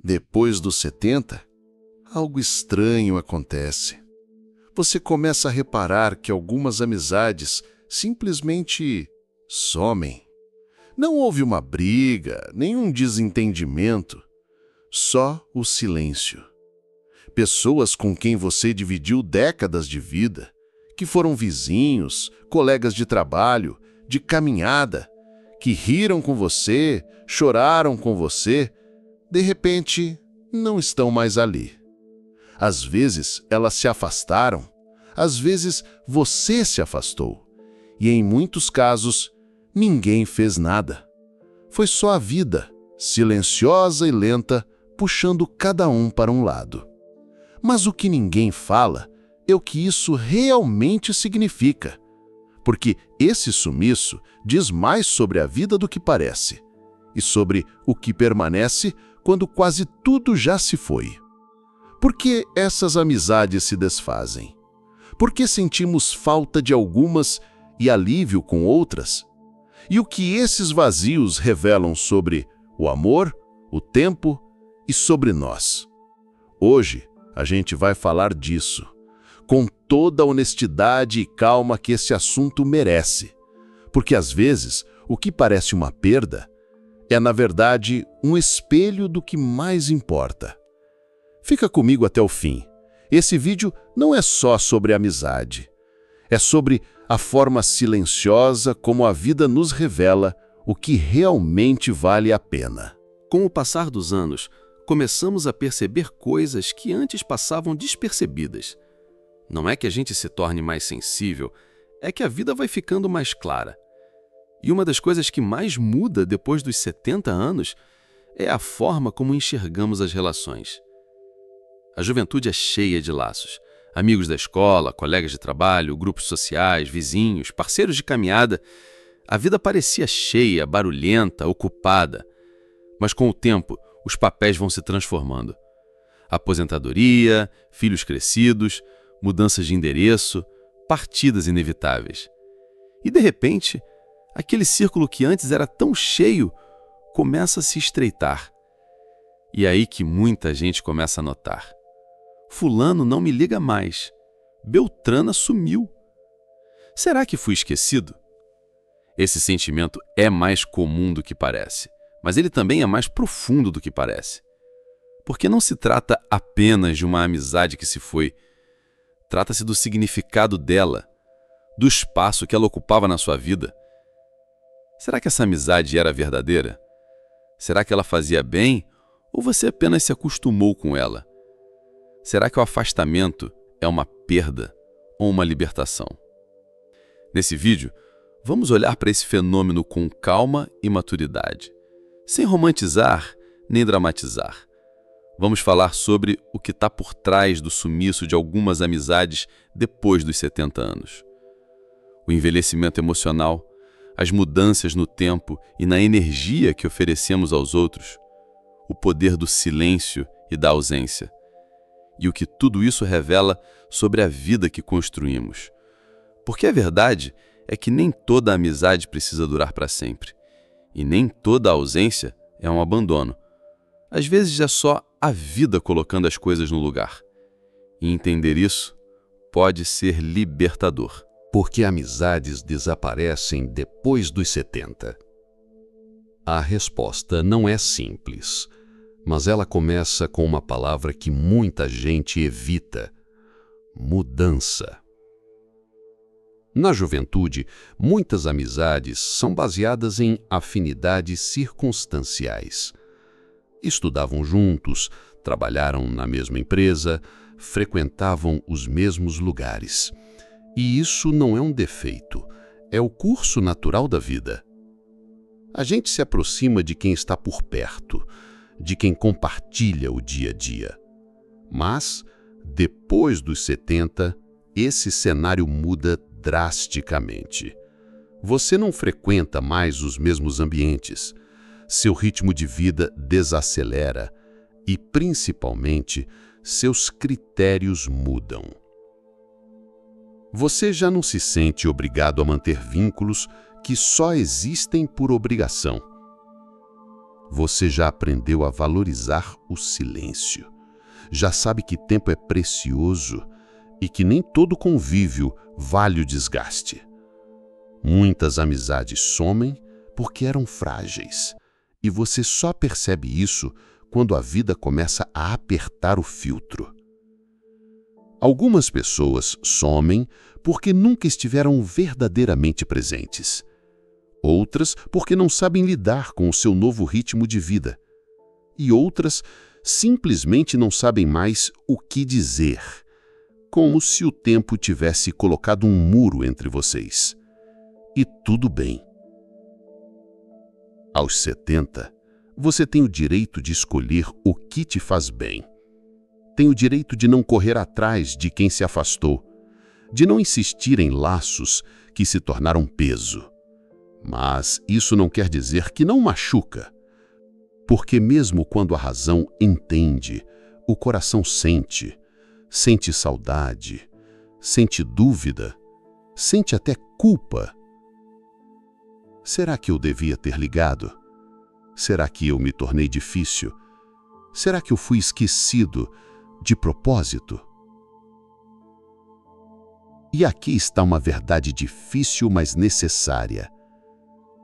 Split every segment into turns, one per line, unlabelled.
Depois dos 70, algo estranho acontece. Você começa a reparar que algumas amizades simplesmente somem. Não houve uma briga, nenhum desentendimento, só o silêncio. Pessoas com quem você dividiu décadas de vida, que foram vizinhos, colegas de trabalho, de caminhada, que riram com você, choraram com você, de repente não estão mais ali. Às vezes elas se afastaram, às vezes você se afastou, e em muitos casos ninguém fez nada. Foi só a vida, silenciosa e lenta, puxando cada um para um lado. Mas o que ninguém fala é o que isso realmente significa, porque esse sumiço diz mais sobre a vida do que parece, e sobre o que permanece quando quase tudo já se foi. Por que essas amizades se desfazem? Por que sentimos falta de algumas e alívio com outras? E o que esses vazios revelam sobre o amor, o tempo e sobre nós? Hoje, a gente vai falar disso, com toda a honestidade e calma que esse assunto merece. Porque às vezes, o que parece uma perda é, na verdade, um espelho do que mais importa. Fica comigo até o fim. Esse vídeo não é só sobre amizade. É sobre a forma silenciosa como a vida nos revela o que realmente vale a pena.
Com o passar dos anos, começamos a perceber coisas que antes passavam despercebidas. Não é que a gente se torne mais sensível, é que a vida vai ficando mais clara. E uma das coisas que mais muda depois dos 70 anos é a forma como enxergamos as relações. A juventude é cheia de laços. Amigos da escola, colegas de trabalho, grupos sociais, vizinhos, parceiros de caminhada. A vida parecia cheia, barulhenta, ocupada. Mas com o tempo, os papéis vão se transformando. Aposentadoria, filhos crescidos, mudanças de endereço, partidas inevitáveis. E, de repente, aquele círculo que antes era tão cheio começa a se estreitar. E é aí que muita gente começa a notar. Fulano não me liga mais. Beltrana sumiu. Será que fui esquecido? Esse sentimento é mais comum do que parece, mas ele também é mais profundo do que parece. Porque não se trata apenas de uma amizade que se foi. Trata-se do significado dela, do espaço que ela ocupava na sua vida. Será que essa amizade era verdadeira? Será que ela fazia bem ou você apenas se acostumou com ela? Será que o afastamento é uma perda ou uma libertação? Nesse vídeo, vamos olhar para esse fenômeno com calma e maturidade, sem romantizar nem dramatizar. Vamos falar sobre o que está por trás do sumiço de algumas amizades depois dos 70 anos. O envelhecimento emocional, as mudanças no tempo e na energia que oferecemos aos outros, o poder do silêncio e da ausência, e o que tudo isso revela sobre a vida que construímos. Porque a verdade é que nem toda amizade precisa durar para sempre, e nem toda ausência é um abandono. Às vezes é só a vida colocando as coisas no lugar. E entender isso pode ser libertador.
Por que amizades desaparecem depois dos 70? A resposta não é simples, mas ela começa com uma palavra que muita gente evita: mudança. Na juventude, muitas amizades são baseadas em afinidades circunstanciais. Estudavam juntos, trabalharam na mesma empresa, frequentavam os mesmos lugares. E isso não é um defeito, é o curso natural da vida. A gente se aproxima de quem está por perto, de quem compartilha o dia a dia. Mas, depois dos 70, esse cenário muda drasticamente. Você não frequenta mais os mesmos ambientes, seu ritmo de vida desacelera e, principalmente, seus critérios mudam. Você já não se sente obrigado a manter vínculos que só existem por obrigação. Você já aprendeu a valorizar o silêncio. Já sabe que tempo é precioso e que nem todo convívio vale o desgaste. Muitas amizades somem porque eram frágeis, e você só percebe isso quando a vida começa a apertar o filtro. Algumas pessoas somem porque nunca estiveram verdadeiramente presentes. Outras porque não sabem lidar com o seu novo ritmo de vida. E outras simplesmente não sabem mais o que dizer, como se o tempo tivesse colocado um muro entre vocês. E tudo bem. Aos 70, você tem o direito de escolher o que te faz bem. Tem o direito de não correr atrás de quem se afastou, de não insistir em laços que se tornaram peso. Mas isso não quer dizer que não machuca, porque mesmo quando a razão entende, o coração sente saudade, sente dúvida, sente até culpa. Será que eu devia ter ligado? Será que eu me tornei difícil? Será que eu fui esquecido de propósito? E aqui está uma verdade difícil, mas necessária.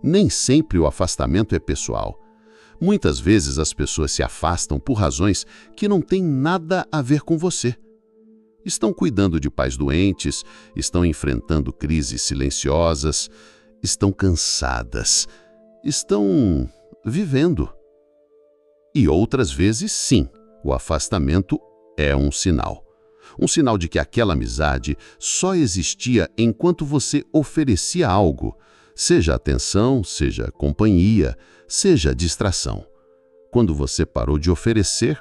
Nem sempre o afastamento é pessoal. Muitas vezes as pessoas se afastam por razões que não têm nada a ver com você. Estão cuidando de pais doentes, estão enfrentando crises silenciosas, estão cansadas, estão vivendo. E outras vezes, sim, o afastamento é um sinal. Um sinal de que aquela amizade só existia enquanto você oferecia algo, seja atenção, seja companhia, seja distração. Quando você parou de oferecer,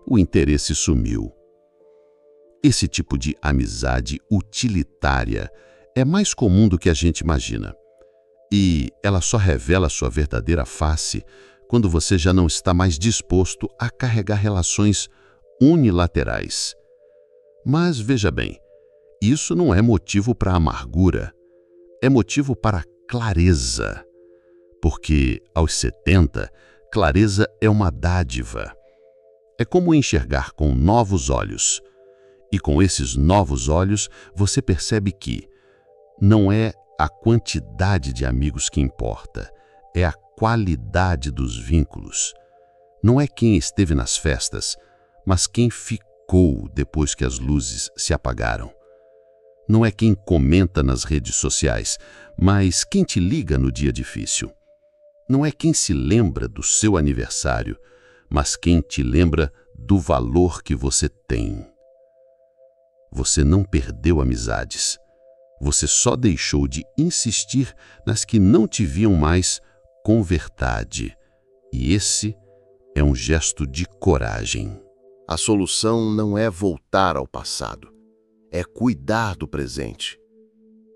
o interesse sumiu. Esse tipo de amizade utilitária é mais comum do que a gente imagina. E ela só revela sua verdadeira face quando você já não está mais disposto a carregar relações unilaterais. Mas veja bem, isso não é motivo para amargura, é motivo para clareza. Porque aos 70, clareza é uma dádiva. É como enxergar com novos olhos. E com esses novos olhos, você percebe que não é a quantidade de amigos que importa, é a qualidade dos vínculos. Não é quem esteve nas festas, mas quem ficou depois que as luzes se apagaram. Não é quem comenta nas redes sociais, mas quem te liga no dia difícil. Não é quem se lembra do seu aniversário, mas quem te lembra do valor que você tem. Você não perdeu amizades. Você só deixou de insistir nas que não te viam mais com verdade. E esse é um gesto de coragem.
A solução não é voltar ao passado, é cuidar do presente.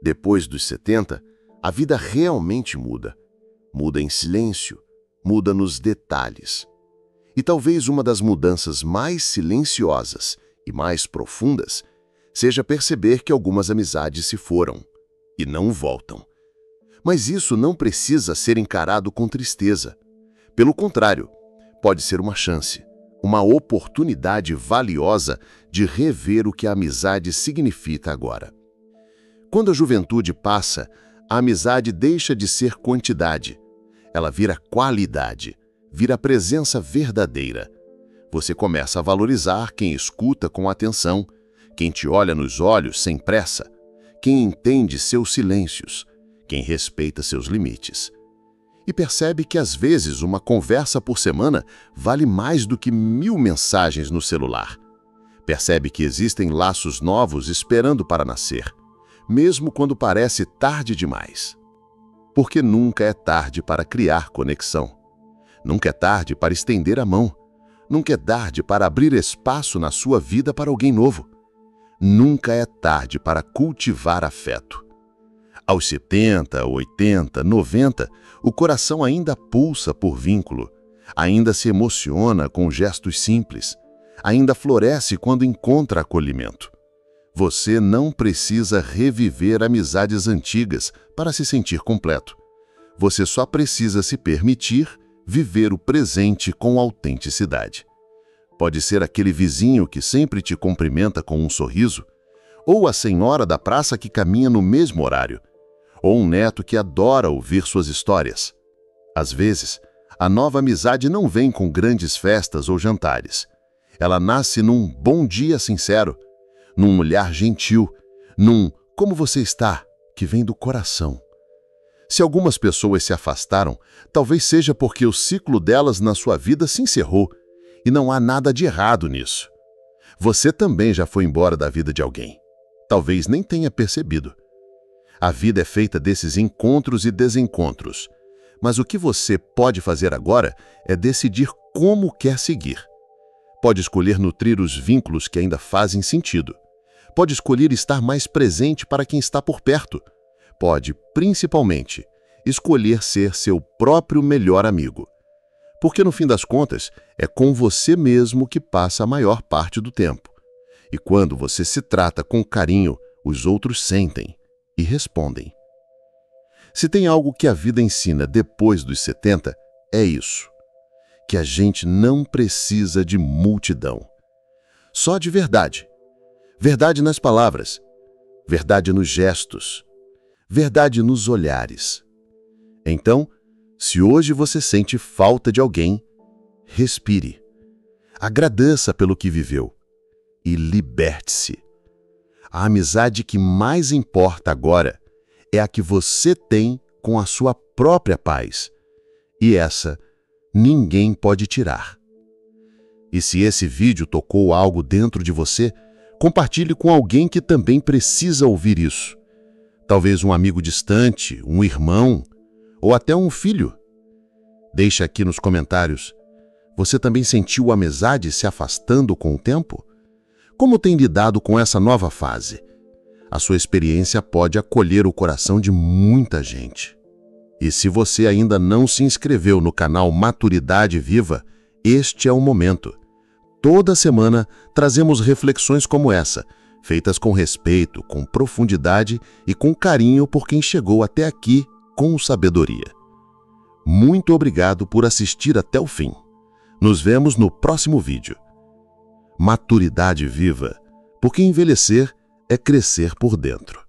Depois dos 70, a vida realmente muda. Muda em silêncio, muda nos detalhes. E talvez uma das mudanças mais silenciosas e mais profundas seja perceber que algumas amizades se foram e não voltam. Mas isso não precisa ser encarado com tristeza. Pelo contrário, pode ser uma chance, uma oportunidade valiosa de rever o que a amizade significa agora. Quando a juventude passa, a amizade deixa de ser quantidade. Ela vira qualidade, vira presença verdadeira. Você começa a valorizar quem escuta com atenção, quem te olha nos olhos sem pressa, quem entende seus silêncios, quem respeita seus limites. E percebe que às vezes uma conversa por semana vale mais do que 1000 mensagens no celular. Percebe que existem laços novos esperando para nascer, mesmo quando parece tarde demais. Porque nunca é tarde para criar conexão. Nunca é tarde para estender a mão. Nunca é tarde para abrir espaço na sua vida para alguém novo. Nunca é tarde para cultivar afeto. Aos 70, 80, 90, o coração ainda pulsa por vínculo, ainda se emociona com gestos simples, ainda floresce quando encontra acolhimento. Você não precisa reviver amizades antigas para se sentir completo. Você só precisa se permitir viver o presente com autenticidade. Pode ser aquele vizinho que sempre te cumprimenta com um sorriso, ou a senhora da praça que caminha no mesmo horário, ou um neto que adora ouvir suas histórias. Às vezes, a nova amizade não vem com grandes festas ou jantares. Ela nasce num bom dia sincero, num olhar gentil, num "como você está?", que vem do coração. Se algumas pessoas se afastaram, talvez seja porque o ciclo delas na sua vida se encerrou, e não há nada de errado nisso. Você também já foi embora da vida de alguém. Talvez nem tenha percebido. A vida é feita desses encontros e desencontros, mas o que você pode fazer agora é decidir como quer seguir. Pode escolher nutrir os vínculos que ainda fazem sentido. Pode escolher estar mais presente para quem está por perto. Pode, principalmente, escolher ser seu próprio melhor amigo. Porque, no fim das contas, é com você mesmo que passa a maior parte do tempo. E quando você se trata com carinho, os outros sentem e respondem. Se tem algo que a vida ensina depois dos 70, é isso. Que a gente não precisa de multidão. Só de verdade. Verdade nas palavras. Verdade nos gestos. Verdade nos olhares. Então, se hoje você sente falta de alguém, respire. Agradeça pelo que viveu e liberte-se. A amizade que mais importa agora é a que você tem com a sua própria paz. E essa ninguém pode tirar. E se esse vídeo tocou algo dentro de você, compartilhe com alguém que também precisa ouvir isso. Talvez um amigo distante, um irmão, ou até um filho. Deixe aqui nos comentários. Você também sentiu a amizade se afastando com o tempo? Como tem lidado com essa nova fase? A sua experiência pode acolher o coração de muita gente. E se você ainda não se inscreveu no canal Maturidade Viva, este é o momento. Toda semana trazemos reflexões como essa, feitas com respeito, com profundidade e com carinho por quem chegou até aqui com sabedoria. Muito obrigado por assistir até o fim. Nos vemos no próximo vídeo. Maturidade Viva, porque envelhecer é crescer por dentro.